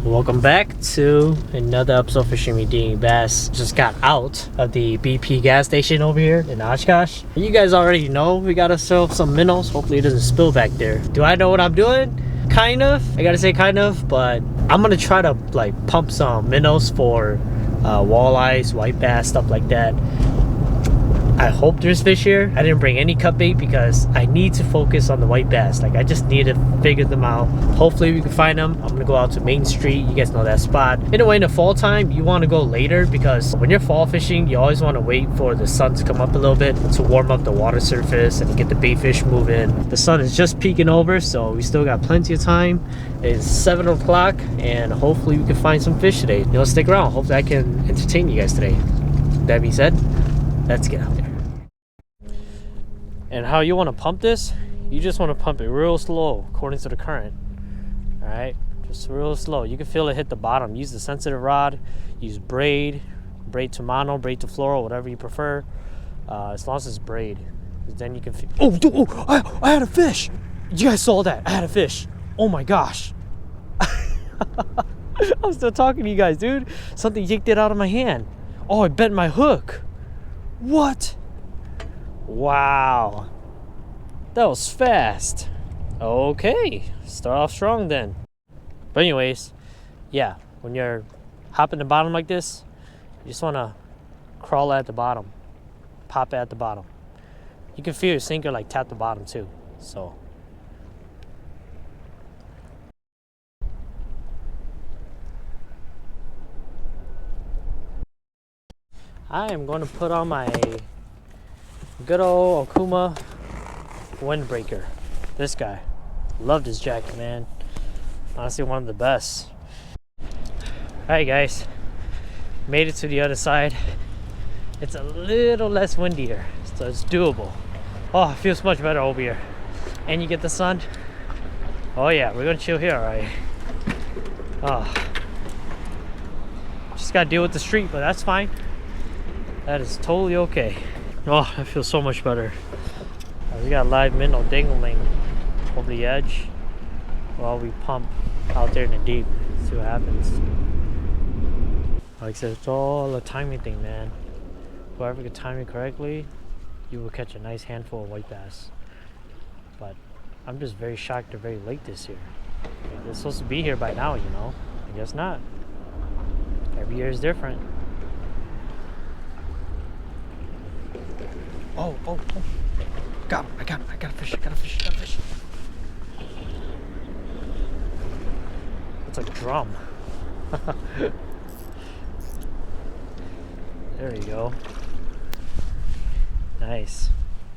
Welcome back to another episode of Fishing with DYangBass. Just got out of the BP gas station over here in Oshkosh. You guys already know we got ourselves some minnows. Hopefully it doesn't spill back there. Do I know what I'm doing? Kind of. I gotta say kind of, but I'm gonna try to like pump some minnows for walleyes, white bass, stuff like that. I hope there's fish here. I didn't bring any cut bait because I need to focus on the white bass. Like I just need to figure them out. Hopefully we can find them. I'm gonna go out to Main Street. You guys know that spot. In a way, in the fall time, you want to go later because when you're fall fishing, you always want to wait for the sun to come up a little bit to warm up the water surface and get the bait fish moving. The sun is just peeking over, so we still got plenty of time. It's 7 o'clock and hopefully we can find some fish today. You know, stick around. Hopefully I can entertain you guys today. That being said, let's get out there. And how you want to pump this, you just want to pump it real slow according to the current. All right, just real slow. You can feel it hit the bottom. Use the sensitive rod, use braid to mono, braid to fluoro, whatever you prefer, as long as it's braid, because then you can feel. Oh dude, oh, I had a fish. You guys saw that? I had a fish. Oh my gosh. I'm still talking to you guys, dude. Something yanked it out of my hand. Oh, I bent my hook. What? Wow, that was fast. Okay, start off strong then. But anyways, yeah, when you're hopping the bottom like this, you just want to crawl at the bottom, pop at the bottom. You can feel your sinker like tap the bottom too. So I am going to put on my good old Okuma windbreaker. This guy, loved his jacket, man. Honestly, one of the best. Alright guys, made it to the other side. It's a little less windier, so it's doable. Oh, it feels much better over here. And you get the sun. Oh yeah, we're gonna chill here, alright. Oh, just gotta deal with the street, but that's fine. That is totally okay. Oh, I feel so much better. We got live minnow dangling over the edge while we pump out there in the deep. See what happens. Like I said, it's all a timing thing, man. Whoever can time it correctly, you will catch a nice handful of white bass. But I'm just very shocked they're very late this year. They're supposed to be here by now, you know. I guess not. Every year is different. Oh, got him, I got a fish, I got a fish. It's a drum. There you go. Nice.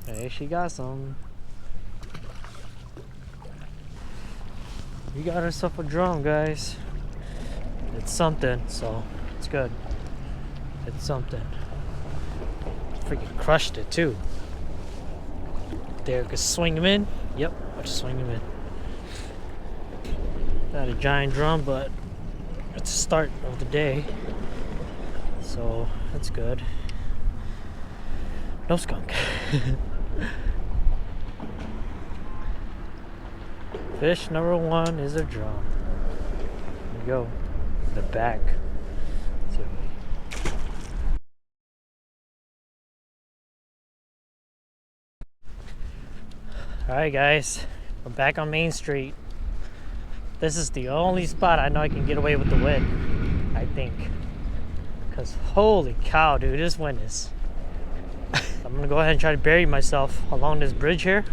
Hey, she got some. We got herself a drum, guys. It's something, so it's good. It's something. Freaking crushed it too. There, could swing him in. Yep, I'll just swing him in. Not a giant drum, but it's the start of the day, so that's good. No skunk. Fish number one is a drum. There you go. The back. Alright guys, we're back on Main Street. This is the only spot I know I can get away with the wind, I think. Because holy cow, dude, this wind is... I'm gonna go ahead and try to bury myself along this bridge here.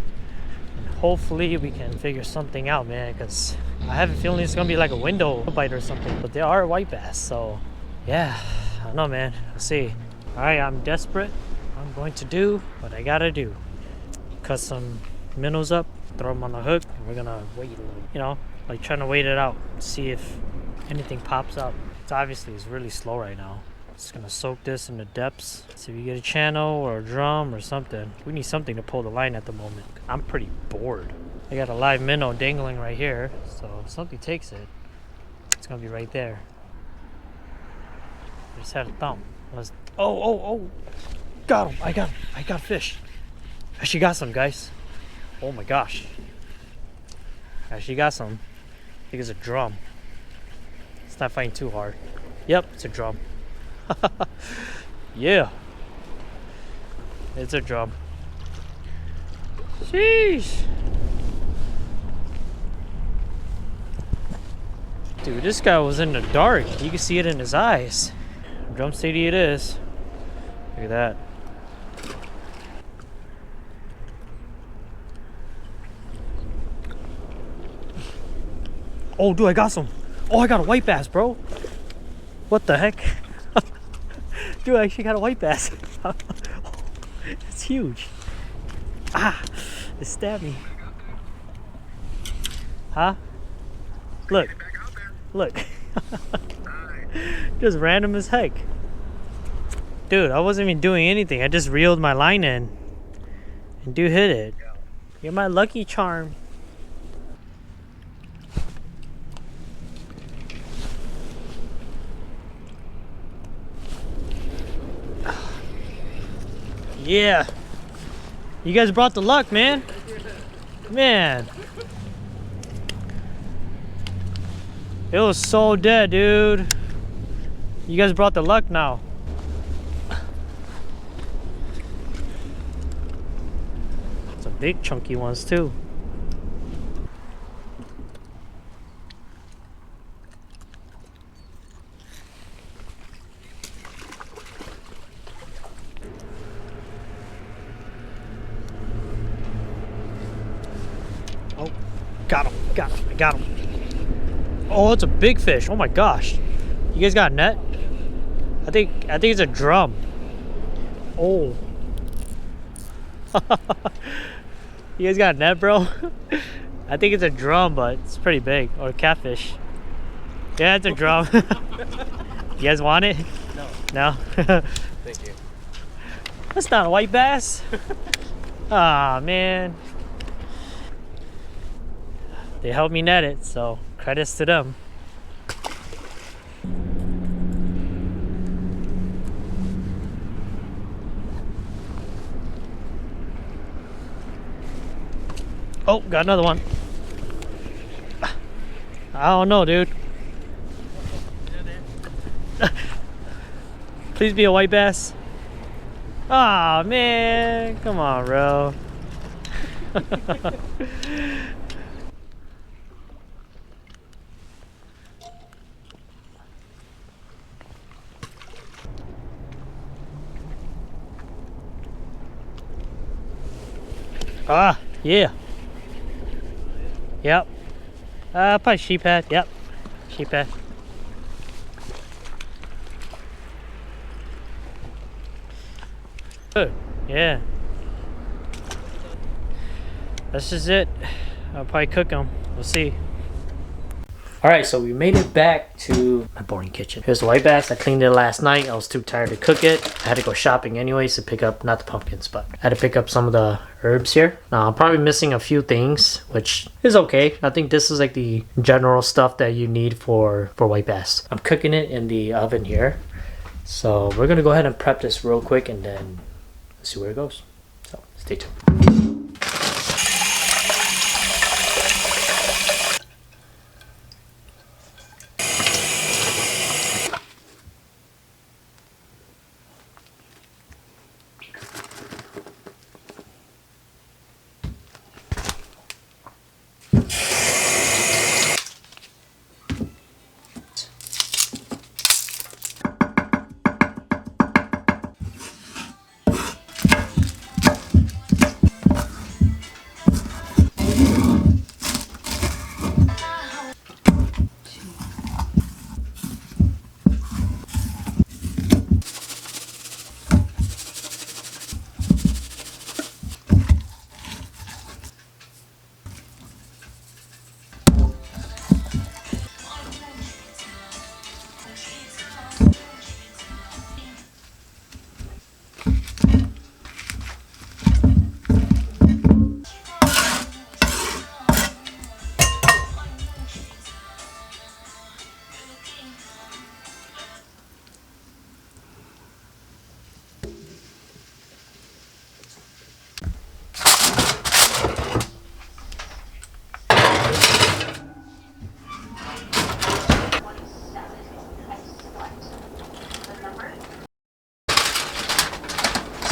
And hopefully we can figure something out, man, because I have a feeling it's gonna be like a window bite or something. But there are white bass, so yeah, I don't know, man. We'll see. Alright, I'm desperate. I'm going to do what I gotta do. Cut some minnows up, throw them on the hook, and we're gonna wait a little, you know, like trying to wait it out, see if anything pops up. It's obviously really slow right now. Just gonna soak this in the depths, see if we get a channel or a drum or something. We need something to pull the line at the moment. I'm pretty bored. I got a live minnow dangling right here, so if something takes it, it's gonna be right there. I just had a thump. Oh, got him. I got fish. Actually got some, guys. Oh my gosh. Actually got some. I think it's a drum. not fighting too hard. Yep, it's a drum. Yeah. It's a drum. Sheesh. Dude, this guy was in the dark. You can see it in his eyes. Drum city it is. Look at that. Oh, dude, I got some. Oh, I got a white bass, bro. What the heck? Dude, I actually got a white bass. It's huge. Ah, it stabbed me. Huh? Look. Look. Just random as heck. Dude, I wasn't even doing anything. I just reeled my line in. And dude hit it. You're my lucky charm. Yeah. You guys brought the luck, man. Man. It was so dead, dude. You guys brought the luck now. Some big chunky ones too. Oh, got him, I got him. Oh, it's a big fish. Oh my gosh. You guys got a net? I think it's a drum. Oh. You guys got a net, bro? I think it's a drum, but it's pretty big. Or a catfish. Yeah, it's a drum. You guys want it? No. No? Thank you. That's not a white bass. Ah, man. They helped me net it, so credits to them. Oh, got another one. I don't know, dude. Please be a white bass. Ah, man. Come on, bro. Ah, yeah. Yep. Probably sheephead. Yep. Sheephead. Good. Yeah. That's just it. I'll probably cook them. We'll see. Alright, so we made it back to my boring kitchen. Here's the white bass. I cleaned it last night. I was too tired to cook it. I had to go shopping anyways to pick up, not the pumpkins, but I had to pick up some of the herbs here. Now, I'm probably missing a few things, which is okay. I think this is like the general stuff that you need for white bass. I'm cooking it in the oven here. So we're going to go ahead and prep this real quick and then let's see where it goes. So stay tuned.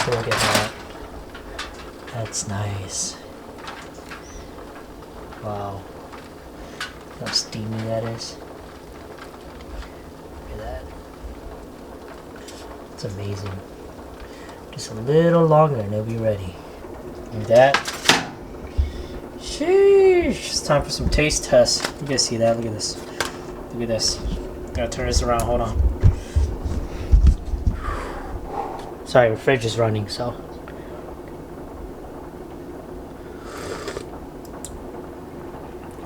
Look at that. That's nice. Wow. How steamy that is. Look at that. It's amazing. Just a little longer and it'll be ready. Look at that. Sheesh. It's time for some taste tests. You guys see that? Look at this. Look at this. Gotta turn this around. Hold on. Sorry, the fridge is running, so.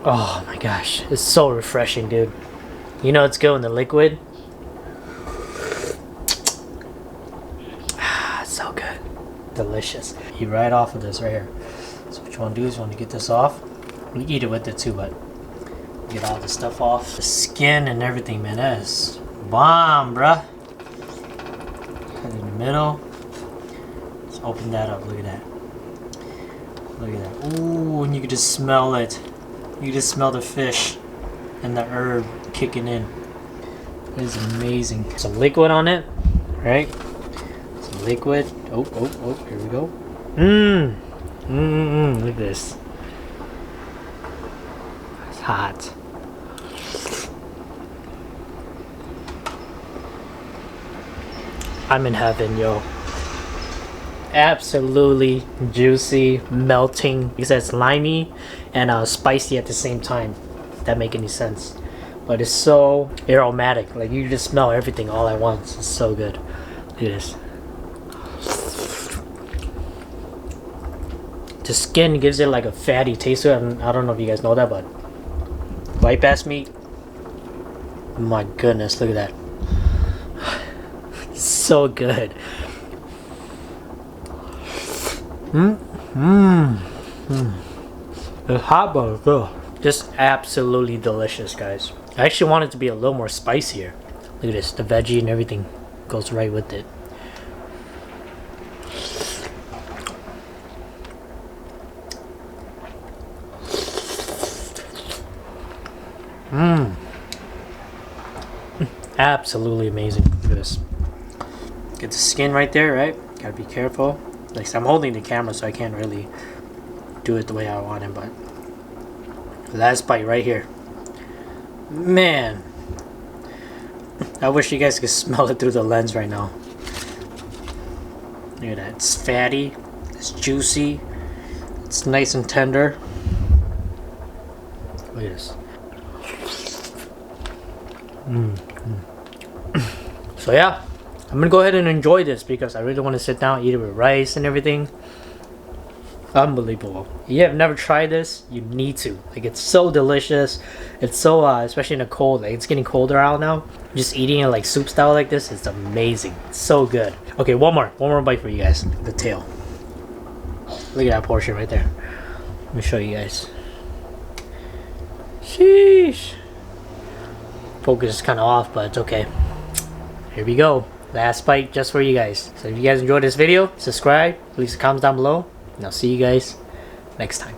Oh my gosh. It's so refreshing, dude. You know it's good in the liquid? So good. Delicious. Eat right off of this right here. So what you want to do is you want to get this off. We eat it with it too, but get all the stuff off. The skin and everything, man. That is bomb, bruh. Put it in the middle. Let's open that up. Look at that. Look at that. Ooh, and you can just smell it. You can just smell the fish and the herb kicking in. It is amazing. Some liquid on it, right? Some liquid. Oh, here we go. Look at this. It's hot. I'm in heaven, yo. Absolutely juicy, melting. Because it's limey and spicy at the same time. If that make any sense. But it's so aromatic. Like you just smell everything all at once. It's so good. Look at this. The skin gives it like a fatty taste to it. I don't know if you guys know that, but white bass meat. My goodness, look at that. So good. The hot butter, good. Just absolutely delicious, guys. I actually want it to be a little more spicier. Look at this, the veggie and everything goes right with it. Absolutely amazing. Look at this. Get the skin right there, right? Gotta be careful. Like I'm holding the camera, so I can't really do it the way I want it, but last bite right here. Man, I wish you guys could smell it through the lens right now. Look at that. It's fatty. It's juicy. It's nice and tender. Look at this. So yeah, I'm gonna go ahead and enjoy this because I really want to sit down, eat it with rice and everything. Unbelievable. You have never tried this, you need to. Like it's so delicious. It's so especially in the cold, like it's getting colder out now. Just eating it like soup style like this, it's amazing. It's so good. Okay, one more bite for you guys. The tail. Look at that portion right there. Let me show you guys. Sheesh. Focus is kind of off, but it's okay. Here we go. Last bite just for you guys. So if you guys enjoyed this video, subscribe, leave a comment down below, and I'll see you guys next time.